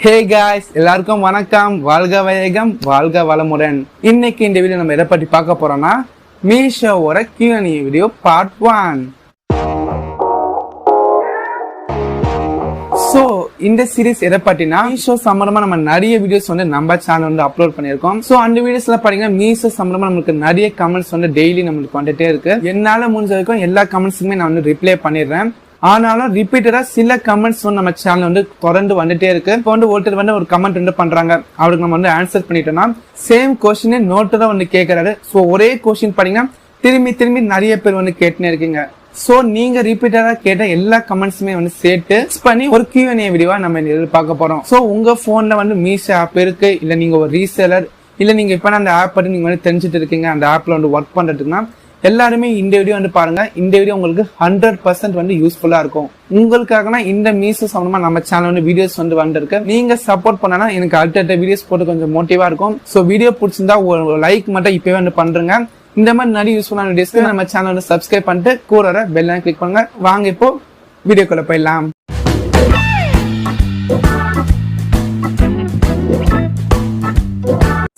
Hey guys, எல்லாருக்கும் வணக்கம். வாழ்க வையகம், வாழ்க வளமுடன். இன்னைக்கு இந்த வீடியோ நம்ம எதை பத்தி பார்க்க போறோம்னா மீஷோவோட Q&A வீடியோ பார்ட் 1. சோ இந்த சீரிஸ் எதை பத்தினா மீஷோ சம்பந்தமா நம்ம நிறைய வீடியோஸ் வந்து நம்ம சேனல் வந்து அப்லோட் பண்ணிருக்கோம். சோ அந்த வீடியோஸ்ல பாத்தீங்கன்னா மீஷோ சம்பந்தமா நமக்கு நிறைய கமெண்ட்ஸ் வந்து டெய்லி நம்மளுக்கு வந்துட்டே இருக்கு. என்னால முடிஞ்ச வரைக்கும் எல்லா கமெண்ட்ஸுமே நான் வந்து ரிப்ளை பண்ணிடுறேன். ஆனாலும் ரிப்பீட்டடா சில கமெண்ட்ஸ் வந்து நம்ம சேனல் வந்து தொடர்ந்து வந்துட்டே இருக்கு. இப்போ வந்து ஒருத்தர் வந்து ஒரு கமெண்ட் வந்து பண்றாங்க, அவருக்கு நம்ம வந்து ஆன்சர் பண்ணிட்டோம்னா சேம் கொஸ்டினே நோட்டு தான் வந்து கேட்கறாரு. ஸோ ஒரே கொஸ்டின் பாத்தீங்கன்னா திரும்பி நிறைய பேர் வந்து கேட்டுனே இருக்கீங்க. சோ நீங்க ரிப்பீட்டடா கேட்ட எல்லா கமெண்ட்ஸுமே வந்து சேர்த்து பண்ணி ஒரு Q&A வீடியோவா நம்ம பார்க்க போறோம். சோ உங்க போன்ல வந்து மீஷோ ஆப் இருக்கு, இல்ல நீங்க ஒரு ரீசெலர், இல்ல நீங்க இப்ப அந்த ஆப் பத்தி நீங்க வந்து தெரிஞ்சுட்டு இருக்கீங்க, அந்த ஆப்ல வந்து ஒர்க் பண்றதுக்குன்னா எல்லாருமே இந்த வீடியோ வந்து பாருங்க. இந்த வீடியோ உங்களுக்கு 100% வந்து யூஸ்ஃபுல்லா இருக்கும். உங்களுக்காகனா இந்த மீஷோ சம்பந்தமா நம்ம சேனல் வந்து வீடியோஸ் வந்து வந்திருக்கு. நீங்க சப்போர்ட் பண்ணனா எனக்கு அடுத்த வீடியோஸ் போட்டு கொஞ்சம் மோட்டிவா இருக்கும். சோ வீடியோ பிடிச்சிருந்தா ஒரு லைக் மட்டும் இப்பவே வந்து பண்றேங்க. இந்த மாதிரி நிறைய யூஸ்ஃபுல்லான வீடியோஸ்க்கு நம்ம சேனல் வந்து சப்ஸ்கிரைப் பண்ணிட்டு கூட பெல் ஐகான் கிளிக் பண்ணுங்க. வாங்க இப்போ வீடியோக்குள்ள போயிடலாம்.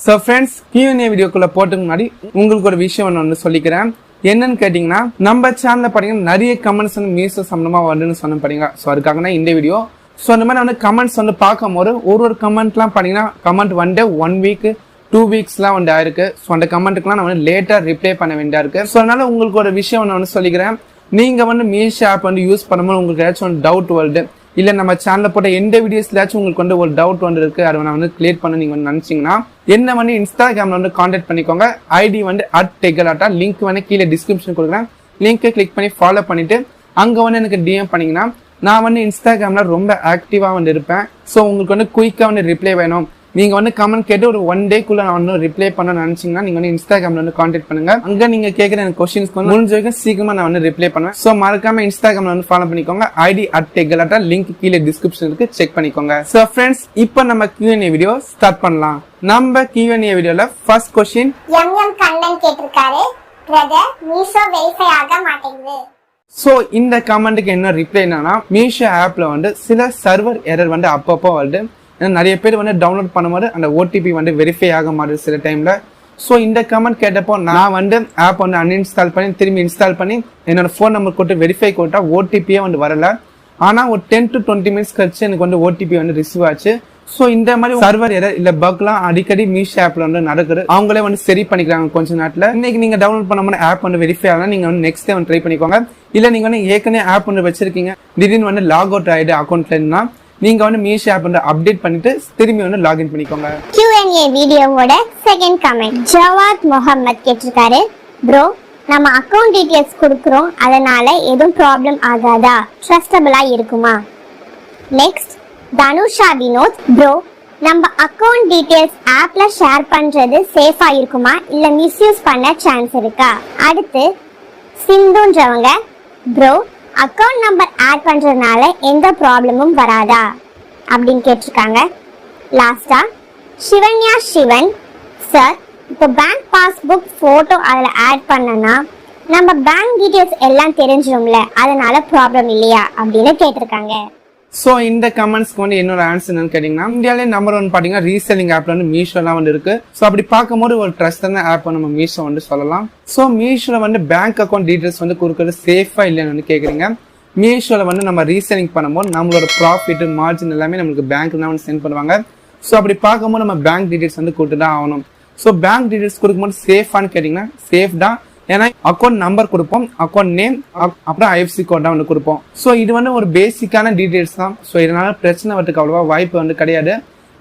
ஸோ ஃப்ரெண்ட்ஸ், Q&A வீடியோக்குள்ள போட்டுக்கு முன்னாடி உங்களுக்கு ஒரு விஷயம் ஒன்று சொல்லிக்கிறேன். என்னன்னு கேட்டீங்கன்னா, நம்ம சேனல்ல பாத்தீங்கன்னா நிறைய கமெண்ட்ஸ் வந்து மீஷோ சம்பந்தமா வருதுன்னு சொன்ன பாத்தீங்க. ஸோ அதுக்காக இந்த வீடியோ. ஸோ அந்த மாதிரி வந்து கமெண்ட்ஸ் வந்து பார்க்கும்போது ஒரு கமெண்ட்லாம் பாத்தீங்கன்னா கமெண்ட் வந்து 1 வீக் 2 வீக்ஸ்லாம் வந்து ஆயிருக்கு. ஸோ அந்த கமெண்ட்டுக்குலாம் நான் வந்து லேட்டா ரிப்ளை பண்ண வேண்டியா இருக்கு. ஸோ அதனால உங்களுக்கு ஒரு விஷயம் ஒன்று வந்து சொல்லிக்கிறேன். நீங்க வந்து மீஷோ ஆப் வந்து யூஸ் பண்ணும்போது உங்களுக்கு ஏதாச்சும் வந்து டவுட் வருது, இல்ல நம்ம சேனல்ல போட்ட எந்த வீடியோஸ்லாச்சும் உங்களுக்கு வந்து ஒரு டவுட் வந்து இருக்கு, அதை நான் வந்து கிளியர் பண்ண நீங்க வந்து நினைச்சீங்கன்னா என்ன வந்து இன்ஸ்டாகிராம்ல வந்து கான்டாக்ட் பண்ணிக்கோங்க. ஐடி வந்து @TechGalata, லிங்க் வந்து கீழே டிஸ்கிரிப்ஷன் கொடுக்குறேன். லிங்கை கிளிக் பண்ணி ஃபாலோ பண்ணிட்டு அங்க வந்து எனக்கு DM பண்ணீங்கன்னா நான் வந்து இன்ஸ்டாகிராம்ல ரொம்ப ஆக்டிவா வந்து இருப்பேன். ஸோ உங்களுக்கு வந்து குயிக்கா வந்து ரிப்ளை வேணும், நீங்க வந்து கமெண்ட் கேட்டு ஒரு 1 டேக்குள்ள நான் வந்து ரிப்ளை பண்ண நினைச்சீங்கன்னா நீங்க வந்து இன்ஸ்டாகிராம்ல வந்து கான்டாக்ட் பண்ணுங்க. அங்க நீங்க கேட்கிற எனக்கு கொஸ்டின்ஸ்க்கு வந்து முடிஞ்ச வரைக்கும் சீக்கிரமா நான் வந்து ரிப்ளை பண்ணுவேன். சோ மறக்காம இன்ஸ்டாகிராம்ல வந்து ஃபாலோ பண்ணிக்கோங்க. ஐடி @TechGalata, லிங்க் கீழே டிஸ்கிரிப்ஷன் இருக்கு, செக் பண்ணிக்கோங்க. சோ ஃப்ரெண்ட்ஸ், இப்போ நம்ம Q&A வீடியோ ஸ்டார்ட் பண்ணலாம். நம்ம Q&A வீடியோல ஃபர்ஸ்ட் கொஸ்டின் கண்ணன் கேட்டிருக்காரு, பிரதர் மீஷோ வெரிஃபை ஆக மாட்டேங்குது. சோ இந்த கமெண்ட்டுக்கு என்ன ரிப்ளை என்னன்னா, மீஷோ ஆப்ல வந்து சில சர்வர் எரர் வந்து அப்பப்போ வருது. நிறைய பேர் வந்து டவுன்லோட் பண்ணும்போது அந்த OTP வந்து வெரிஃபை ஆக மாட்டேது சில டைம்ல. ஸோ இந்த கமெண்ட் கேட்டப்போ நான் வந்து ஆப் வந்து அன்இன்ஸ்டால் பண்ணி திரும்பி இன்ஸ்டால் பண்ணி என்னோட ஃபோன் நம்பர் போட்டு வெரிஃபை போட்டா OTP வந்து வரல. ஆனா ஒரு 10 to 20 மினிட்ஸ் கழிச்சு எனக்கு வந்து OTP வந்து ரிசீவ் ஆச்சு. ஸோ இந்த மாதிரி சர்வர் எரர் இல்ல பக்லாம் அடிக்கடி மீஷோ ஆப்ல வந்து நடக்குது. அவங்களே வந்து சரி பண்ணிக்கிறாங்க கொஞ்ச நேரத்துல. இன்னைக்கு நீங்க டவுன்லோட் பண்ணும்போது ஆப் வந்து வெரிஃபை ஆகலாம், நீங்க வந்து நெக்ஸ்ட் டே வந்து ட்ரை பண்ணிக்கோங்க. இல்ல நீங்க வந்து ஏற்கனவே ஆப் வந்து வச்சிருக்கீங்க, திடீர்னு வந்து லாக் அவுட் ஆயிடு அக்கௌண்ட்ல இருந்தா நீங்க வந்து மீஷோ ஆப் வந்து அப்டேட் பண்ணிட்டு திரும்பி வந்து லாகின் பண்ணிக்கோங்க. Q&A வீடியோவோட செகண்ட் கமெண்ட் ஜவாத் முகமது கேட்டிருக்காரு, ப்ரோ நம்ம அக்கவுண்ட் டீடைல்ஸ் கொடுக்குறோம், அதனால எதுவும் ப்ராப்ளம் ஆகாதா, ட்ரஸ்டபிளா இருக்குமா? நெக்ஸ்ட் தனுஷா வினோத், ப்ரோ நம்ம அக்கவுண்ட் டீடைல்ஸ் ஆப்ல ஷேர் பண்றது சேஃபா இருக்குமா, இல்ல மிஸ்யூஸ் பண்ண சான்ஸ் இருக்கா? அடுத்து சிந்துன்றவங்க, ப்ரோ அக்கவுண்ட் நம்பர் ஆட் பண்றதுனால எந்த ப்ராப்ளமும் வராதா அப்படின்னு கேட்டிருக்காங்க. லாஸ்டா சிவன்யா சிவன், சார் இப்போ பேங்க் பாஸ்புக் போட்டோ அதில் ஆட் பண்ணனா நம்ம பேங்க் டீடைல்ஸ் எல்லாம் தெரிஞ்சிடும்ல, அதனால ப்ராப்ளம் இல்லையா அப்படின்னு கேட்டிருக்காங்க. சோ இந்த கமெண்ட்ஸ்க்கு வந்து என்னோட ஆன்சர் என்னன்னு கேட்டீங்கன்னா, இந்தியாவிலே நம்பர் 1 பாத்தீங்கன்னா ரீசெல்லிங் ஆப்ல வந்து மீஷோலாம் வந்து இருக்கு. சோ அப்படி பார்க்கும்போது ஒரு ட்ரஸ்டான ஆப் நம்ம மீஷோ வந்து சொல்லலாம். சோ மீஷோல வந்து பேங்க் அக்கௌண்ட் டீடைல்ஸ் வந்து கொடுக்கறது சேஃபா இல்லைன்னு கேக்குறீங்க. மீஷோல வந்து நம்ம ரீசெல்லிங் பண்ணும்போது நம்மளோட ப்ராஃபிட் மார்ஜின் எல்லாமே நம்மளுக்கு பேங்க்ல தான் வந்து சென்ட் பண்ணுவாங்க. சோ அப்படி பார்க்கும்போது நம்ம பேங்க் டீடைல்ஸ் வந்து கொடுத்து தான் ஆகணும். சோ பேங்க் டீடைல்ஸ் கொடுக்கும்போது சேஃபான்னு கேட்டீங்கன்னா சேஃப் தான். ஏன்னா அக்கௌண்ட் நம்பர் கொடுப்போம், அக்கௌண்ட் நேம், அப்புறம் IFSC கோட் தான் வந்து கொடுப்போம். ஸோ இது வந்து ஒரு பேசிக்கான டீடைல்ஸ் தான். ஸோ இதனால பிரச்சனை வரதுக்கு அவ்வளவா வாய்ப்பு வந்து கிடையாது.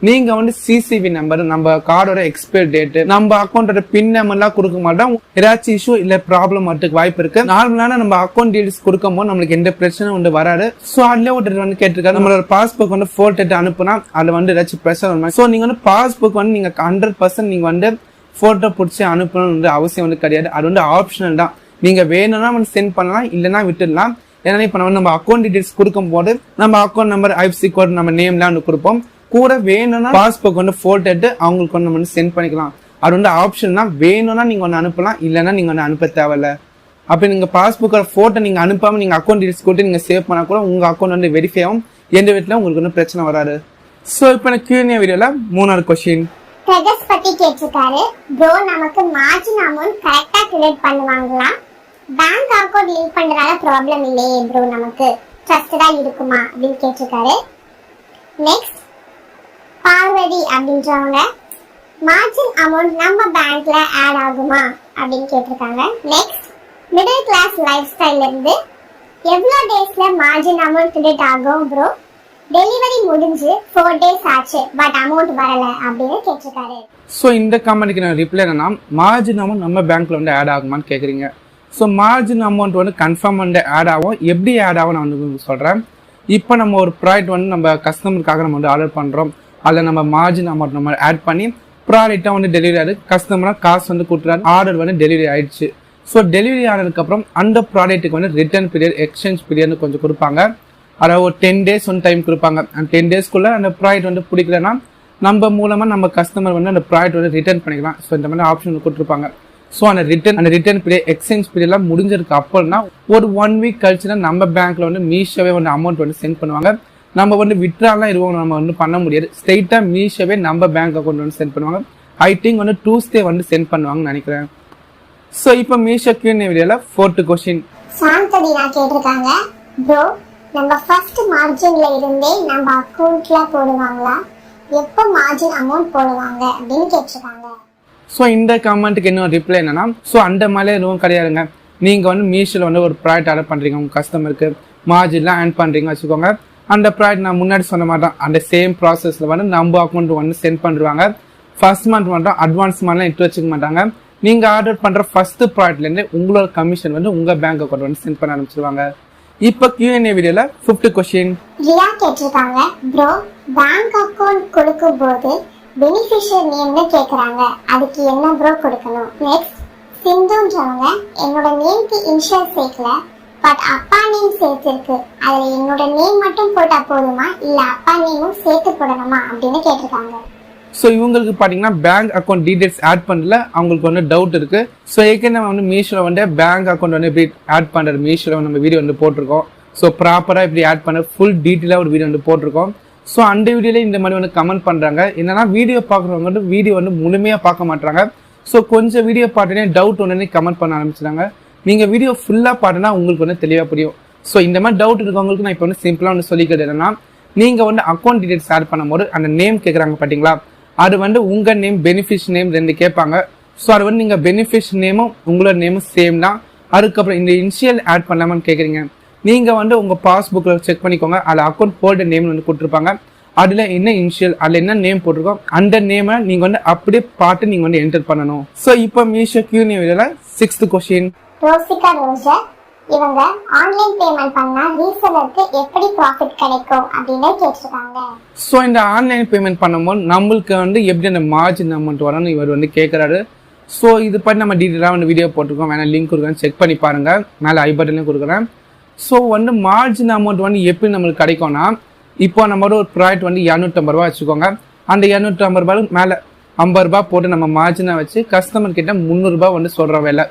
நீங்க வந்து CCV நம்பர், நம்ம கார்டோட எக்ஸ்பைரி டேட், நம்ம அக்கௌண்டோட பின் நம்பர்லாம் கொடுக்க மாட்டோம். ஏதாச்சும் இஷ்யூ இல்ல ப்ராப்ளம் வரதுக்கு வாய்ப்பு இருக்கு. நார்மலான நம்ம அக்கௌண்ட் டீடைல்ஸ் கொடுக்கும் போது நம்மளுக்கு எந்த பிரச்சனையும் வந்து வராது. ஸோ அதுல ஒரு வந்து கேட்டிருக்காரு, நம்மளோட பாஸ்புக் வந்து போட்டோ எடுத்து அனுப்புனா அதுல வந்து ஏதாச்சும் பிரச்சனை வரும். ஸோ நீங்க வந்து பாஸ்புக் வந்து நீங்க 100% நீங்க வந்து போட்டோ பிடிச்சி அனுப்பணும்னு அவசியம் வந்து கிடையாது. அது வந்து ஆப்ஷனல் தான். நீங்க வேணும்னா வந்து சென்ட் பண்ணலாம், இல்லைன்னா விட்டுடலாம். ஏன்னா இப்ப நம்ம அக்கௌண்ட் டீடைல்ஸ் கொடுக்கும் போது நம்ம அக்கௌண்ட் நம்பர், IFSC கோட், நம்ம நேம்லாம் வந்து கொடுப்போம். கூட வேணும்னா பாஸ்புக் வந்து போட்டோ எடுத்து அவங்களுக்கு வந்து நம்ம சென்ட் பண்ணிக்கலாம். அது வந்து ஆப்ஷன் தான். வேணும்னா நீங்க ஒன்று அனுப்பலாம், இல்லைன்னா நீங்க வந்து அனுப்ப தேவையில்ல. அப்ப நீங்க பாஸ்புக்கோட போட்டோ நீங்க அனுப்பாம நீங்க அக்கௌண்ட் டீடைல்ஸ் கொடுத்து நீங்க சேவ் பண்ணா கூட உங்க அக்கௌண்ட் வந்து வெரிஃபை ஆகும். எந்த விதத்துல உங்களுக்கு ஒன்றும் பிரச்சனை வராது. ஸோ இப்போ நான் Q&A வீடியோல 3வது கொஸ்டின் ட்ரெகஸ் பத்தி கேட்டிருக்காரு. ப்ரோ நமக்கு மார்ஜின் அமௌண்ட் கரெக்டா கிரெடிட் பண்ணுவாங்களா? பேங்க் அக்கவுண்ட் லிங்க் பண்றதால ப்ராப்ளம் இல்லையே ப்ரோ, நமக்கு ட்ரஸ்டடா இருக்குமா அப்படின்னு கேட்டிருக்காரு. நெக்ஸ்ட் பார்வதி அப்படின்றவங்க மார்ஜின் அமௌண்ட் நம்ம பேங்க்ல ஆட் ஆகுமா அப்படின்னு கேட்டிருக்காங்க. நெக்ஸ்ட் மிடில் கிளாஸ் லைஃப் ஸ்டைல்ல இருந்து எவ்வளவு டேஸ்ல மார்ஜின் அமௌண்ட் கிரெடிட் ஆகும் ப்ரோ? டெலிவரி முடிஞ்சு 4 டேஸ் ஆச்சு பட் அமௌண்ட் வரல அப்படின்னு கேட்டிருக்காரு. ஸோ இந்த கமெண்ட்டுக்கு நான் ரிப்ளை என்னன்னா, மார்ஜின் அமௌண்ட் நம்ம பேங்க்ல வந்து ஆட் ஆகுமான்னு கேட்குறீங்க. ஸோ மார்ஜின் அமௌண்ட் வந்து கன்ஃபார்ம் வந்து ஆட் ஆகும். எப்படி ஆட் ஆகும் நான் வந்து உங்களுக்கு சொல்கிறேன். இப்போ நம்ம ஒரு ப்ராடக்ட் வந்து நம்ம கஸ்டமருக்காக நம்ம வந்து ஆர்டர் பண்ணுறோம். அதில் நம்ம மார்ஜின் அமௌண்ட் நம்ம ஆட் பண்ணி ப்ராடக்டாக வந்து டெலிவரி ஆகுது. கஸ்டமராக காசு வந்து கொடுத்துறாரு, ஆர்டர் வந்து டெலிவரி ஆயிடுச்சு. ஸோ டெலிவரி ஆனதுக்கப்புறம் அந்த ப்ராடக்ட்டுக்கு வந்து ரிட்டர்ன் பீரியட், எக்ஸ்சேஞ்ச் பீரியட்னு கொஞ்சம் கொடுப்பாங்க. அதாவது ஒரு 10 டேஸ் வந்து டைம் கொடுப்பாங்க. அந்த 10 டேஸ்க்குள்ளே அந்த ப்ராடக்ட் வந்து பிடிக்கலன்னா நம்ம மூலமாக நம்ம கஸ்டமர் வந்து அந்த ப்ராடக்ட் வந்து ரிட்டர்ன் பண்ணிக்கலாம். ஸோ இந்த மாதிரி ஆப்ஷன் கொடுத்துருப்பாங்க. ஸோ அந்த ரிட்டர்ன் பீரியட், எக்ஸ்சேஞ்ச் பீரியட்லாம் முடிஞ்சிருக்கு அப்புறம்னா ஒரு 1 வீக் கழிச்சுன்னா நம்ம பேங்க்ல வந்து மீஷோவே வந்து அமௌண்ட் வந்து சென்ட் பண்ணுவாங்க. நம்ம வந்து விட்ராலாம் இருவோம் நம்ம வந்து பண்ண முடியாது. ஸ்ட்ரெயிட்டாக மீஷோவே நம்ம பேங்க் அக்கௌண்ட் வந்து சென்ட் பண்ணுவாங்க. ஐ திங்க் வந்து Tuesday வந்து சென்ட் பண்ணுவாங்கன்னு நினைக்கிறேன். ஸோ இப்போ மீஷோ Q&A வீடியோல 4th கொஸ்டின் சாந்ததி நான் கேட்டிருக்காங்க. ப்ரோ நம்ம ஃபர்ஸ்ட் மார்ஜின்ல இருந்தே நம்ம அக்கவுண்ட்ல போடுவாங்களா? எப்போ மார்ஜின் அமௌண்ட் போடுவாங்க அப்படின்னு கேட்டிருக்காங்க. ஸோ இந்த கமெண்ட்டுக்கு என்ன ரிப்ளை என்னன்னா, ஸோ அந்த மாதிரி எதுவும் கிடையாதுங்க. நீங்கள் வந்து மீஷோவில் வந்து ஒரு ப்ராடக்ட் ஆர்டர் பண்ணுறீங்க, உங்கள் கஸ்டமருக்கு மார்ஜின்லாம் ஆட் பண்ணுறீங்க வச்சுக்கோங்க. அந்த ப்ராடக்ட் நான் முன்னாடி சொன்ன மாதிரி தான் அந்த சேம் ப்ராசஸில் வந்து நம்ம அக்கௌண்ட் வந்து சென்ட் பண்ணுவாங்க. ஃபர்ஸ்ட் மந்த் மட்டும் அட்வான்ஸ் மாதிரிலாம் எடுத்து வச்சுக்க மாட்டாங்க. நீங்கள் ஆர்டர் பண்ணுற ஃபர்ஸ்ட் ப்ராடக்ட்லேருந்து உங்களோட கமிஷன் வந்து உங்கள் பேங்க் அக்கௌண்ட் வந்து சென்ட் பண்ண ஆரம்பிச்சிருவாங்க. இப்போ Q&A வீடியோல 5th கொஸ்டின் ரியா கேட்டிருக்காங்க. ப்ரோ பேங்க் அக்கவுண்ட் கொடுக்கும்போது பெனிஃபிஷியர் நேம்னு கேக்குறாங்க, அதுக்கு என்ன ப்ரோ கொடுக்கணும்? நெக்ஸ்ட் சிந்துன்றவங்க என்னோட நேம்க்கு இனிஷியல் சேர்க்கல பட் அப்பா நேம் சேர்த்திருக்கு, அதுல என்னோட நேம் மட்டும் போட்டா போதுமா இல்ல அப்பா நேமும் சேர்த்து போடணுமா அப்படின்னு கேட்டிருக்காங்க. ஸோ இவங்களுக்கு பார்த்தீங்கன்னா பேங்க் அக்கௌண்ட் டீடைல்ஸ் ஆட் பண்ணல, அவங்களுக்கு வந்து டவுட் இருக்கு. ஸோ ஏற்கனவே வந்து மீஷோவில் வந்து பேங்க் அக்கௌண்ட் வந்து எப்படி ஆட் பண்ணுறது மீஷோவில் நம்ம வீடியோ வந்து போட்டிருக்கோம். ஸோ ப்ராப்பராக இப்படி ஆட் பண்ண ஃபுல் டீட்டெயிலாக ஒரு வீடியோ வந்து போட்டிருக்கோம். ஸோ அந்த வீடியோல இந்த மாதிரி வந்து கமெண்ட் பண்ணுறாங்க. என்னன்னா வீடியோ பார்க்குறவங்க வந்து வீடியோ வந்து முழுமையாக பார்க்க மாட்டாங்க. ஸோ கொஞ்சம் வீடியோ பார்த்துனே டவுட் உடனே கமெண்ட் பண்ண ஆரம்பிச்சிட்டாங்க. நீங்கள் வீடியோ ஃபுல்லாக பார்த்துனா உங்களுக்கு வந்து தெளிவாக புரியும். ஸோ இந்த மாதிரி டவுட் இருக்கவங்களுக்கு நான் இப்போ வந்து சிம்பிளாக வந்து சொல்லிக்கிறது என்னன்னா, நீங்கள் வந்து அக்கௌண்ட் டீடைல்ஸ் ஆட் பண்ணும்போது அந்த நேம் கேட்குறாங்க பார்த்தீங்களா, அது வந்து உங்கள் நேம் பெனிஃபிஷ் நேம் 2 கேட்பாங்க. ஸோ அது வந்து நீங்கள் பெனிஃபிஷ் நேமும் உங்களோட நேமும் சேம் தான். அதுக்கப்புறம் இந்த இனிஷியல் ஆட் பண்ணலாமான்னு கேட்குறீங்க. நீங்கள் வந்து உங்கள் பாஸ்புக்கில் செக் பண்ணிக்கோங்க, அதில் அக்கௌண்ட் ஹோல்டர் நேம் வந்து கொடுத்துருப்பாங்க. அதில் என்ன இனிஷியல், அதில் என்ன நேம் போட்டிருக்கோம், அந்த நேமை நீங்கள் வந்து அப்படியே பார்த்து நீங்கள் வந்து என்டர் பண்ணணும். ஸோ இப்போ மீஷோ Q&A வீடியோல 6th கொஸ்டின் ரோசிகா ரோஜர் இவங்க ஆன்லைன் பேமெண்ட் பண்ணா ரீசெல்லருக்கு எப்படி ப்ராஃபிட் கிடைக்கும் அப்படின்னு கேட்டிருக்காங்க. ஸோ இந்த ஆன்லைன் பேமெண்ட் பண்ணும்போது நம்மளுக்கு வந்து எப்படி அந்த மார்ஜின் அமௌண்ட் வரணும்னு இவர் வந்து கேட்குறாரு. ஸோ இது பண்ணி நம்ம டீட்டெயிலாக வந்து வீடியோ போட்டிருக்கோம், வேணா லிங்க் கொடுக்குறேன், செக் பண்ணி பாருங்க, மேலே ஐ பட்டன்லையும் கொடுக்குறேன். ஸோ வந்து மார்ஜின் அமௌண்ட் வந்து எப்படி நம்மளுக்கு கிடைக்கும்னா, இப்போ நம்ம ஒரு ப்ராடக்ட் வந்து 250 ரூபா வச்சுக்கோங்க. அந்த 250 ரூபாய்க்கு மேலே 50 ரூபா போட்டு நம்ம மார்ஜினை வச்சு கஸ்டமர் கிட்ட 300 ரூபாய் வந்து சொல்கிற வேலை.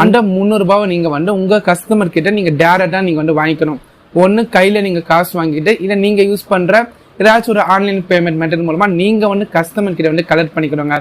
அந்த 300 ரூபாவை நீங்கள் வந்து உங்கள் கஸ்டமர் கிட்ட நீங்கள் டேரெக்டாக நீங்கள் வந்து வாங்கிக்கணும். ஒன்று கையில் நீங்கள் காசு வாங்கிட்டு இதை நீங்கள் யூஸ் பண்ணுற ஏதாச்சும் ஒரு ஆன்லைன் பேமெண்ட் மெத்தட் மூலமாக நீங்கள் வந்து கஸ்டமர் கிட்ட வந்து கலெக்ட் பண்ணிக்கணுங்க.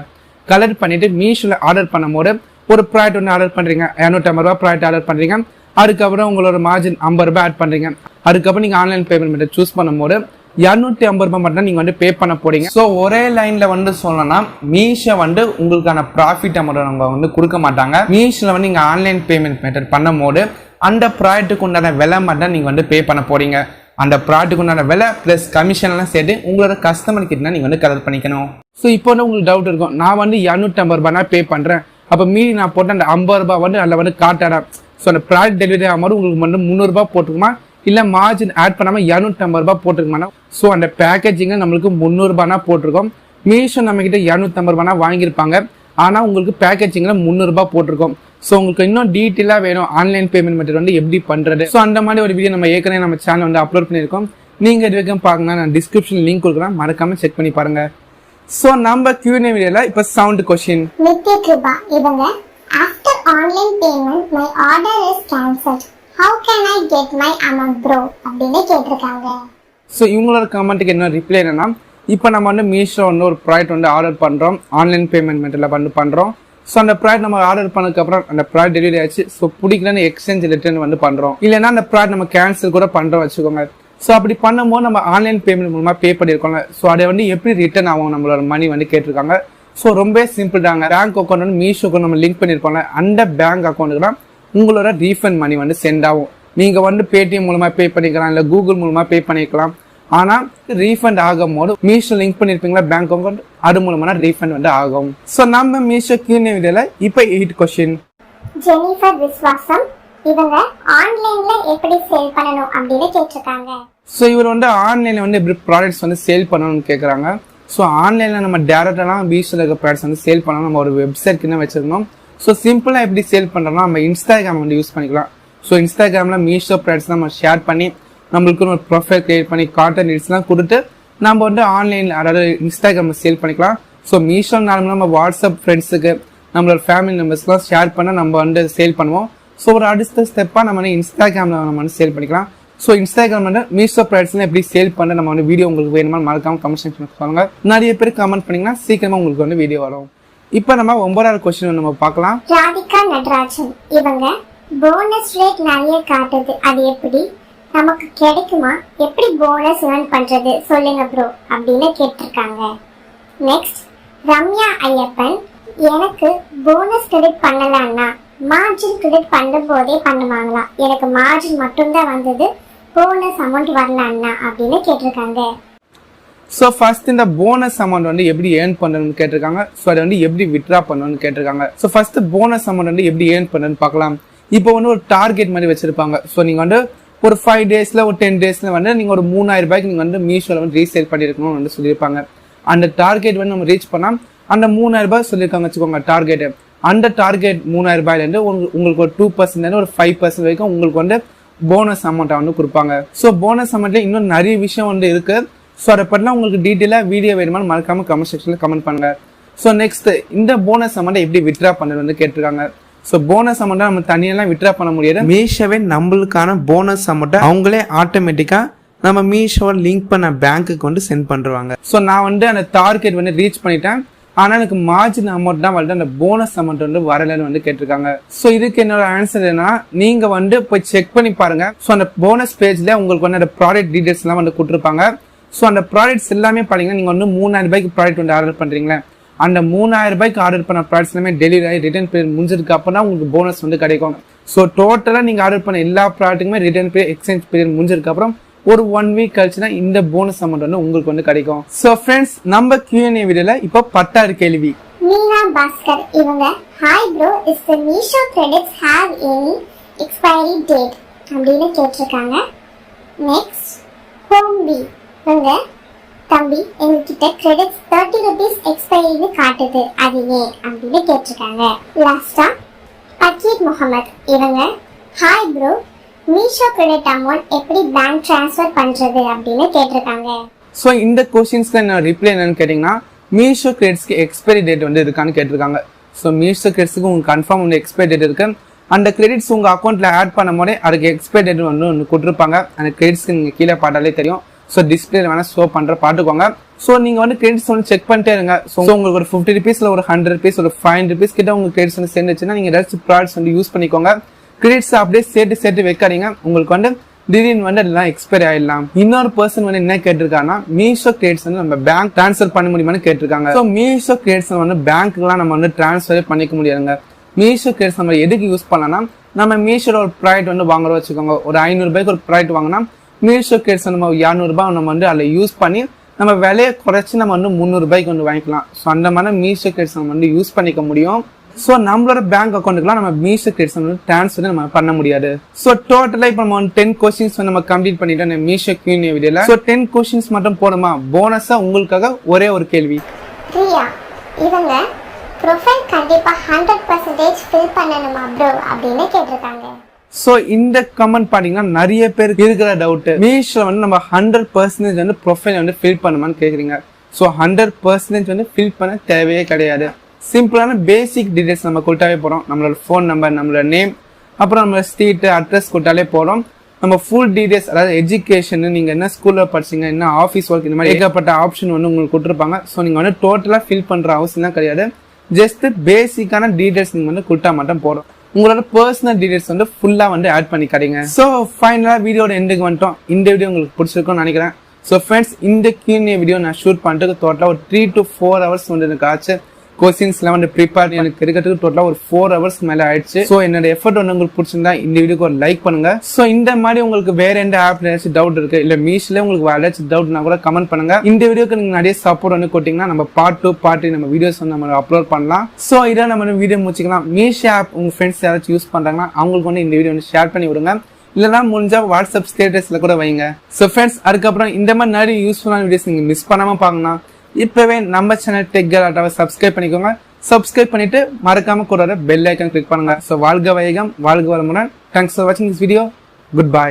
கலெக்ட் பண்ணிட்டு மீஷோவில் ஆர்டர் பண்ணும்போது ஒரு ப்ராடக்ட் ஒன்று ஆர்டர் பண்ணுறீங்க, 250 ரூபா ப்ராடக்ட் ஆர்டர் பண்ணுறீங்க. அதுக்கப்புறம் உங்களோட மார்ஜின் 50 ரூபாய் ஆட் பண்ணுறீங்க. அதுக்கப்புறம் நீங்கள் ஆன்லைன் பேமெண்ட் மெத்தட் சூஸ் பண்ணும்போது 250 ரூபாய் மட்டும் நீங்கள் வந்து பே பண்ண போறீங்க. ஸோ ஒரே லைன்ல வந்து சொல்லணும்னா மீஷோ வந்து உங்களுக்கான ப்ராஃபிட் அமௌண்ட் அவங்க வந்து கொடுக்க மாட்டாங்க. மீஷோல வந்து நீங்கள் ஆன்லைன் பேமெண்ட் மெத்தட் பண்ணும் போது அந்த ப்ராடக்ட்டுக்கு உண்டான விலை மட்டும் நீங்கள் வந்து பே பண்ண போறீங்க. அந்த ப்ராடக்ட்டுக்கு உண்டான விலை ப்ளஸ் கமிஷன் எல்லாம் சேர்த்து உங்களோட கஸ்டமர் கிட்ட நீங்கள் வந்து கலெக்ட் பண்ணிக்கணும். ஸோ இப்போ வந்து உங்களுக்கு டவுட் இருக்கும், நான் வந்து 250 ரூபாய் பே பண்ணுறேன், அப்போ மீறி நான் போட்ட அந்த 50 ரூபாய் வந்து அதில் வந்து காட்டாடா. ஸோ அந்த ப்ராடக்ட் டெலிவரி ஆகும்போது உங்களுக்கு வந்து 300 ரூபாய் போட்டுக்குமா இல்லை மார்ஜின் ஆட் பண்ணாமல் 250 ரூபாய் போட்டுருக்குமானா. ஸோ அந்த பேக்கேஜிங்க நம்மளுக்கு 300 ரூபாய்னா போட்டிருக்கோம். மீஷோ நம்ம கிட்ட 250 ரூபாய்னா வாங்கியிருப்பாங்க, ஆனால் உங்களுக்கு பேக்கேஜிங்கில் 300 ரூபாய் போட்டிருக்கோம். ஸோ உங்களுக்கு இன்னும் டீட்டெயிலாக வேணும் ஆன்லைன் பேமெண்ட் மெத்தட் வந்து எப்படி பண்ணுறது. ஸோ அந்த மாதிரி ஒரு வீடியோ நம்ம ஏற்கனவே நம்ம சேனல் வந்து அப்லோட் பண்ணியிருக்கோம். நீங்கள் இது வரைக்கும் பாருங்க, நான் டிஸ்கிரிப்ஷன் லிங்க் கொடுக்குறேன், மறக்காம செக் பண்ணி பாருங்க. ஸோ நம்ம Q&A வீடியோல இப்போ சவுண்ட் கொஸ்டின் நித்ய கிருபா இவங்க after online payment my order is cancelled, how can I get my amount bro அப்படின்னு கேட்டிருக்காங்க. ஸோ இவங்களோட கமெண்ட்டுக்கு என்ன ரிப்ளை என்னன்னா, இப்போ நம்ம வந்து மீஷோ வந்து ஒரு ப்ராடக்ட் வந்து ஆர்டர் பண்ணுறோம், ஆன்லைன் பேமெண்ட் மெத்தடில் வந்து பண்ணுறோம். ஸோ அந்த ப்ராடக்ட் நம்ம ஆர்டர் பண்ணதுக்கப்புறம் அந்த ப்ராடக்ட் டெலிவரி ஆச்சு. ஸோ பிடிக்கலன்னு எக்ஸ்சேஞ்ச் ரிட்டர்ன் வந்து பண்ணுறோம், இல்லைன்னா அந்த ப்ராடக்ட் நம்ம கேன்சல் கூட பண்ணுறோம் வச்சுக்கோங்க. ஸோ அப்படி பண்ணும்போது நம்ம ஆன்லைன் பேமெண்ட் மூலமாக பே பண்ணியிருக்கோங்க. ஸோ அதை வந்து எப்படி ரிட்டர்ன் ஆகும் நம்மளோட மணி வந்து கேட்டிருக்காங்க. ஸோ ரொம்ப சிம்பிள் தாங்க. பேங்க் அக்கௌண்ட் வந்து மீஷோக்கு நம்ம லிங்க் பண்ணியிருக்கோம்ல, அந்த பேங்க் அக்கௌண்ட்டுக்கு தான் உங்களோட ரீஃபண்ட் மணி வந்து சென்ட் ஆகும். நீங்கள் வந்து பேடிஎம் மூலமாக பே பண்ணிக்கலாம், இல்லை கூகுள் மூலமாக பே பண்ணிக்கலாம். ஆனால் ரீஃபண்ட் ஆகும் போது மீஷோ லிங்க் பண்ணியிருப்பீங்களா பேங்க் அக்கௌண்ட், அது மூலமாக ரீஃபண்ட் வந்து ஆகும். ஸோ நம்ம மீஷோ Q&A வீடியோவில் இப்போ 8 கொஸ்டின். ஜெனிஃபர் விஸ்வாசம் இவங்க ஆன்லைன்ல எப்படி சேல் பண்ணணும் அப்படின்னு கேட்டிருக்காங்க. ஸோ இவர் வந்து ஆன்லைனில் வந்து எப்படி ப்ராடக்ட்ஸ் வந்து சேல் பண்ணணும்னு கேட்குறாங்க. ஸோ ஆன்லைனில் நம்ம டேரெக்டாக மீஷோவில் இருக்க ப்ராடக்ட்ஸ் வந்து சேல் பண்ணணும். நம்ம ஒரு வெப்சைட் கிட்ட வச்சிருக்கணும். ஸோ சிம்பிளாக எப்படி சேல் பண்ணுறோம்னா நம்ம இன்ஸ்டாகிராம் வந்து யூஸ் பண்ணிக்கலாம். ஸோ இன்ஸ்டாகிராமில் மீஷோ ப்ராடக்ட்ஸ் நம்ம ஷேர் பண்ணி நம்மளுக்கு ஒரு ப்ரொஃபைல் கிரியேட் பண்ணி கான்டென்ட் ரீல்ஸ்லாம் கொடுத்து நம்ம வந்து ஆன்லைனில் அதாவது இன்ஸ்டாகிராமில் சேல் பண்ணிக்கலாம். ஸோ மீஷோ நார்மலாக நம்ம வாட்ஸ்அப் ஃப்ரெண்ட்ஸுக்கு நம்மளோட ஃபேமிலி மெம்பர்ஸ்லாம் ஷேர் பண்ண நம்ம வந்து சேல் பண்ணுவோம். ஸோ ஒரு அடுத்த ஸ்டெப்பாக நம்ம வந்து இன்ஸ்டாகிராமில் நம்ம வந்து சேல் பண்ணிக்கலாம். ஸோ இன்ஸ்டாகிராம் வந்து மீஷோ ப்ராடக்ட்ஸ்லாம் எப்படி சேல் பண்ண நம்ம வந்து வீடியோ உங்களுக்கு வேணுமா மறக்காம கமெண்ட் செக்ஷன் சொல்லுங்க. நிறைய பேர் கமெண்ட் பண்ணிங்கன்னா சீக்கிரமாக உங்களுக்கு வந்து வீடியோ வரும். இப்போ நம்ம 9வது கொஸ்டின் நம்ம பார்க்கலாம். ராதிகா நடராஜன் இவங்க போனஸ் ரேட் நிறைய காட்டுது, அது எப்படி நமக்கு கிடைக்குமா, எப்படி போனஸ் ஏர்ன் பண்றது சொல்லுங்க ப்ரோ அப்படின்னு கேட்டிருக்காங்க. நெக்ஸ்ட் ரம்யா ஐயப்பன், எனக்கு போனஸ் கிரெடிட் பண்ணலான்னா மார்ஜின் கிரெடிட் பண்ணும் போதே பண்ணுவாங்களா, எனக்கு மார்ஜின் மட்டும்தான் வந்தது, போனஸ் அமௌண்ட் வரலான்னா அப்படின்னு கேட்டிருக்காங்க. ஸோ ஃபர்ஸ்ட் இந்த போனஸ் அமௌண்ட் வந்து எப்படி ஏர்ன் பண்ணணும்னு கேட்டிருக்காங்க. ஸோ அதை வந்து எப்படி வித்ட்ரா பண்ணணும்னு கேட்டிருக்காங்க. ஸோ ஃபர்ஸ்ட் போனஸ் அமௌண்ட் வந்து எப்படி ஏர்ன் பண்ணணும்னு பார்க்கலாம். இப்போ வந்து ஒரு டார்கெட் மாதிரி வச்சிருப்பாங்க. ஸோ நீங்கள் வந்து ஒரு 5 டேஸில் ஒரு 10 டேஸில் வந்து நீங்கள் ஒரு 3000 ரூபாய்க்கு நீங்கள் வந்து மீஷோவில் வந்து ரீசேல் பண்ணியிருக்கணும்னு வந்து சொல்லியிருப்பாங்க. அந்த டார்கெட் வந்து நம்ம ரீச் பண்ணால் அந்த 3000 ரூபாய் சொல்லியிருக்காங்க வச்சுக்கோங்க டார்கெட்டு. அந்த டார்கெட் 3000 ரூபாயிலேருந்து உங்களுக்கு ஒரு 2% ஒரு 5% வரைக்கும் உங்களுக்கு வந்து போனஸ் அமௌண்ட்டை வந்து கொடுப்பாங்க. ஸோ போனஸ் அமௌண்ட்ல இன்னும் நிறைய விஷயம் வந்து இருக்கு. ஸோ அதை பற்றினா உங்களுக்கு டீட்டெயிலாக வீடியோ வேணுமான்னு மறக்காம கமெண்ட் செக்ஷனில் கமெண்ட் பண்ணுங்க. ஸோ நெக்ஸ்ட் இந்த போனஸ் அமௌண்ட்டை எப்படி வித்ட்ரா பண்ணுறது வந்து கேட்டிருக்காங்க. ஸோ போனஸ் அமௌண்ட்டை நம்ம தனியெல்லாம் வித்ட்ரா பண்ண முடியாது. மீஷோவே நம்மளுக்கான போனஸ் அமௌண்ட்டை அவங்களே ஆட்டோமேட்டிக்காக நம்ம மீஷோவை லிங்க் பண்ண பேங்க்குக்கு வந்து சென்ட் பண்ணுவாங்க. ஸோ நான் வந்து அந்த டார்கெட் வந்து ரீச் பண்ணிட்டேன், ஆனால் எனக்கு மார்ஜின் அமௌண்ட் தான் வந்து அந்த போனஸ் அமௌண்ட் வந்து வரலன்னு வந்து கேட்டிருக்காங்க. ஸோ இதுக்கு என்னோட ஆன்சர் என்ன, நீங்க வந்து போய் செக் பண்ணி பாருங்க. ஸோ அந்த போனஸ் பேஜ்ல உங்களுக்கு வந்து அந்த ப்ராடக்ட் டீடைல்ஸ் எல்லாம் வந்து கொடுத்துருப்பாங்க. ஸோ அந்த ப்ராடக்ட்ஸ் எல்லாமே பாத்தீங்கன்னா நீங்க வந்து 3000 ரூபாய்க்கு ப்ராடக்ட் வந்து ஆர்டர் பண்றீங்களா, அந்த 3000 ரூபாய்க்கு ஆர்டர் பண்ண ப்ராடக்ட்ஸ் எல்லாமே டெலிவரி ஆகி ரிட்டர்ன் பீரியட் முடிஞ்சதுக்கு அப்புறம் தான் உங்களுக்கு போனஸ் வந்து கிடைக்கும். ஸோ டோட்டலா நீங்க ஆர்டர் பண்ண எல்லா ப்ராடக்ட்டுமே ரிட்டர்ன் பீரியட் எக்ஸ்சேஞ்ச் பீரியட் முடிஞ்சதுக்கு அப்புறம் ஒரு 1 வீக் கழிச்சுனா இந்த போனஸ் அமௌண்ட் வந்து உங்களுக்கு வந்து கிடைக்கும். சோ फ्रेंड्स நம்ம Q&A வீடியோல இப்போ 10வது கேள்வி. மீனா பாஸ்கர் இவங்க hi bro, is the Meesho credits have any expiry date அப்படின்னு கேட்டிருக்காங்க. நெக்ஸ்ட் ஹோம்பி இவங்க தம்பி எங்ககிட்ட கிரெடிட்ஸ் 30 rupees எக்ஸ்பைரின்னு காட்டுது, அது ஏன் அப்படின்னு கேட்டிருக்காங்க. லாஸ்டா அக்கீத் முகமது இவங்க hi bro, Meesho credit amount எப்படி பேங்க் ட்ரான்ஸ்ஃபர் பண்றது அப்படின்னு கேட்டிருக்காங்க. ஸோ இந்த கொஸ்டின்ஸ்க்கு நான் ரிப்ளை என்னன்னு கேட்டிங்கன்னா, மீஷோ கிரெடிட்ஸ்க்கு எக்ஸ்பைரி டேட் வந்து இருக்கான்னு கேட்டிருக்காங்க. ஸோ மீஷோ கிரெடிட்ஸ்க்கு உங்களுக்கு கன்ஃபார்ம் வந்து எக்ஸ்பைரி டேட் இருக்கு. அந்த கிரெடிட்ஸ் உங்கள் அக்கௌண்ட்டில் ஆட் பண்ணும் போதே அதுக்கு எக்ஸ்பைரி டேட் வந்து ஒன்று கொடுத்துருப்பாங்க. அந்த கிரெடிட்ஸ்க்கு நீங்கள் கீழே பார்த்தாலே தெரியும். ஸோ டிஸ்பிளே வேணால் ஷோ பண்ணுற பார்த்துக்கோங்க. ஸோ நீங்கள் வந்து கிரெடிட்ஸ் வந்து செக் பண்ணிட்டே இருங்க. ஸோ உங்களுக்கு ஒரு 50 rupees ஒரு 100 rupees ஒரு 500 rupees கிட்ட உங்களுக்கு கிரெடிட்ஸ் வந்து சேர்ந்துச்சுன்னா நீங்கள் ஏதாச்சும் ப்ராடக்ட்ஸ் வந்து யூஸ் பண்ணிக்கோங்க. கிரெடிட்ஸ் அப்படியே சேர்த்து வைக்காதீங்க, உங்களுக்கு வந்து திடீர்னு வந்து அதெல்லாம் எக்ஸ்பைரி ஆயிடலாம். இன்னொரு பர்சன் வந்து என்ன கேட்டிருக்காங்கன்னா, மீஷோ கிரெடிட்ஸ் வந்து நம்ம பேங்க் ட்ரான்ஸ்ஃபர் பண்ண முடியுமான்னு கேட்டிருக்காங்க. ஸோ மீஷோ கிரெடிட்ஸ் வந்து பேங்க்குலாம் நம்ம வந்து ட்ரான்ஸ்ஃபர் பண்ணிக்க முடியாதுங்க. மீஷோ கிரெடிட்ஸ் நம்ம எதுக்கு யூஸ் பண்ணலாம்னா, நம்ம மீஷோட ஒரு ப்ராடக்ட் வந்து வாங்குறோம் வச்சுக்கோங்க, ஒரு 500 ரூபாய்க்கு ஒரு ப்ராடக்ட் வாங்கினா மீஷோ கிரெடிட்ஸ் நம்ம 200 ரூபாய் நம்ம வந்து அதில் யூஸ் பண்ணி நம்ம விலையை குறைச்சி நம்ம வந்து 300 ரூபாய்க்கு வந்து வாங்கிக்கலாம். ஸோ அந்த மாதிரி மீஷோ கிரெடிட்ஸ் நம்ம வந்து யூஸ் பண்ணிக்க முடியும். ஸோ நம்மளோட பேங்க் அக்கௌண்ட்டுக்குலாம் நம்ம மீஷோ கிரெடிட்ஸ் வந்து ட்ரான்ஸ்ஃபர் நம்ம பண்ண முடியாது. ஸோ டோட்டலாக இப்போ நம்ம 10 கொஸ்டின்ஸ் வந்து நம்ம கம்ப்ளீட் பண்ணிட்டோம் மீஷோ Q&A வீடியோல. ஸோ 10 கொஸ்டின்ஸ் மட்டும் போடுமா, போனஸா உங்களுக்காக ஒரே ஒரு கேள்வி. பிரியா இவங்க ப்ரொஃபைல் கண்டிப்பா 100% ஃபில் பண்ணணுமா ப்ரோ அப்படின்னு கேட்டிருக்காங்க. ஸோ இந்த கமெண்ட் பார்த்தீங்கன்னா நிறைய பேருக்கு இருக்கிற டவுட், மீஷோ வந்து நம்ம 100% வந்து ப்ரொஃபைல் வந்து ஃபில் பண்ணுமான்னு கேட்குறீங்க. ஸோ 100% வந்து ஃபில் பண்ண தேவையே கிடையாது. சிம்பிளான பேசிக் டீடைல்ஸ் நம்ம கொடுத்தாலே போகிறோம். நம்மளோட ஃபோன் நம்பர், நம்மளோட நேம், அப்புறம் நம்மளோட ஸ்ட்ரீட்டு அட்ரஸ் கொடுத்தாலே போகிறோம். நம்ம ஃபுல் டீடைல்ஸ், அதாவது எஜுகேஷன், நீங்க என்ன ஸ்கூல்ல படிச்சீங்க, என்ன ஆஃபீஸ் ஒர்க், இந்த மாதிரி ஏகப்பட்ட ஆப்ஷன் வந்து உங்களுக்கு கொடுத்துருப்பாங்க. ஸோ நீங்க வந்து டோட்டலா ஃபில் பண்ற அவசியம் கிடையாது. ஜஸ்ட் பேசிக்கான டீடைல்ஸ் நீங்க வந்து கொடுத்தா மட்டும் போதும். உங்களோட பர்சனல் டீடைல்ஸ் வந்து ஃபுல்லா வந்து ஆட் பண்ணி கிடைங்க. ஸோ ஃபைனலா வீடியோட எண்டுக்கு வந்துட்டோம். இந்த வீடியோ உங்களுக்கு பிடிச்சிருக்கும்னு நினைக்கிறேன். ஸோ ஃப்ரெண்ட்ஸ், இந்த Q&A வீடியோ நான் ஷூட் பண்ணிட்டு டோட்டலா ஒரு 3 to 4 hours வந்து எனக்கு ஆச்சு. கொஸ்டின்ஸ்லாம் வந்து ப்ரிப்பேர் எனக்கு இருக்கிறதுக்கு டோட்டலா ஒரு 4 hours மேல ஆயிடுச்சு. ஸோ என்னோட எஃபர்ட் வந்து உங்களுக்கு பிடிச்சிருந்தா இந்த வீடியோக்கு ஒரு லைக் பண்ணுங்க. ஸோ இந்த மாதிரி உங்களுக்கு வேற எந்த ஆப்ல ஏதாச்சும் டவுட் இருக்கு, இல்ல மீஷ்ல உங்களுக்கு வேற ஏதாச்சும் டவுட்னா கூட கமெண்ட் பண்ணுங்க. இந்த வீடியோக்கு நீங்க நிறைய சப்போர்ட் வந்து கொடுத்தீங்கன்னா நம்ம பார்ட் 2 பார்ட் 3 நம்ம வீடியோஸ் வந்து நம்ம அப்லோட் பண்ணலாம். ஸோ இதான் நம்ம வீடியோ முடிச்சுக்கலாம். மீஷோ ஆப் உங்க ஃப்ரெண்ட்ஸ் யாராச்சும் யூஸ் பண்றாங்கன்னா அவங்களுக்கு வந்து இந்த வீடியோ வந்து ஷேர் பண்ணி விடுங்க. இல்லைனா முடிஞ்சா வாட்ஸ்அப் ஸ்டேட்டஸ்ல கூட வைங்க. ஸோ ஃப்ரெண்ட்ஸ், அதுக்கப்புறம் இந்த மாதிரி நிறைய யூஸ்ஃபுல்லான வீடியோஸ் நீங்க மிஸ் பண்ணாம பார்க்கணும். இப்பவே நம்ம சேனல் TechGalata சப்ஸ்கிரைப் பண்ணிக்கோங்க. சப்ஸ்கிரைப் பண்ணிட்டு மறக்காம கூட பெல் ஐக்கான் கிளிக் பண்ணுங்க. ஸோ வாழ்க வைகம், வாழ்க வளமுடன். தேங்க்ஸ் ஃபார் வாட்சிங் திஸ் வீடியோ. Good bye.